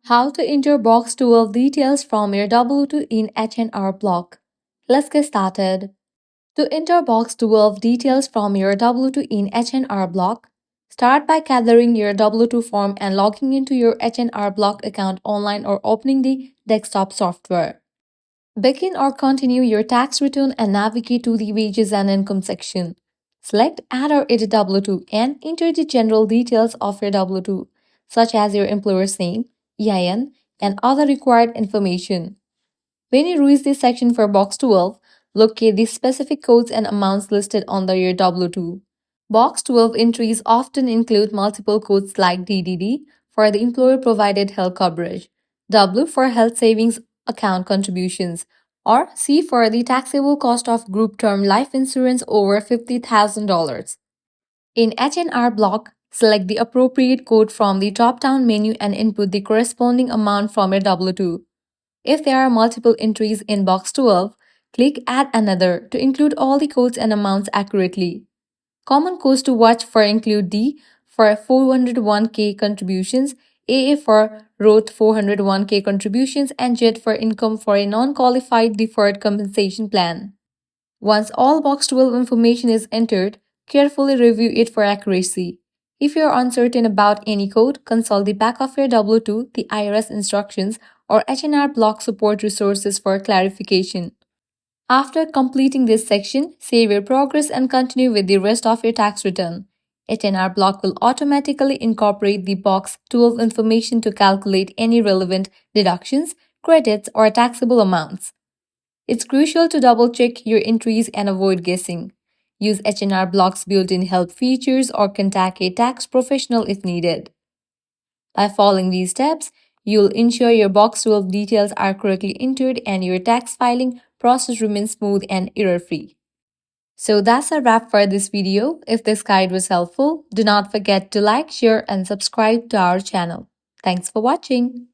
How to enter box 12 details from your W-2 in H&R Block. Let's get started. To enter box 12 details from your W-2 in H&R Block, start by gathering your W-2 form and logging into your H&R Block account online or opening the desktop software. Begin or continue your tax return and navigate to the Wages and Income section. Select Add or Edit W-2 and enter the general details of your W-2, such as your employer's name, EIN, and other required information. When you reach this section for box 12, locate the specific codes and amounts listed under your W-2. Box 12 entries often include multiple codes like DDD for the employer-provided health coverage, W for health savings account contributions, or C for the taxable cost of group term life insurance over $50,000. In H&R Block, select the appropriate code from the drop-down menu and input the corresponding amount from your W-2. If there are multiple entries in box 12, click Add Another to include all the codes and amounts accurately. Common codes to watch for include D for 401k contributions, AA for Roth 401k contributions, and JET for income for a non-qualified deferred compensation plan. Once all box 12 information is entered, carefully review it for accuracy. If you are uncertain about any code, consult the back of your W-2, the IRS instructions, or H&R Block support resources for clarification. After completing this section, save your progress and continue with the rest of your tax return. H&R Block will automatically incorporate the box 12 information to calculate any relevant deductions, credits, or taxable amounts. It's crucial to double-check your entries and avoid guessing. Use H&R Block's built-in help features or contact a tax professional if needed. By following these steps, you'll ensure your box 12 details are correctly entered and your tax filing process remains smooth and error-free. So that's a wrap for this video. If this guide was helpful, do not forget to like, share, and subscribe to our channel. Thanks for watching.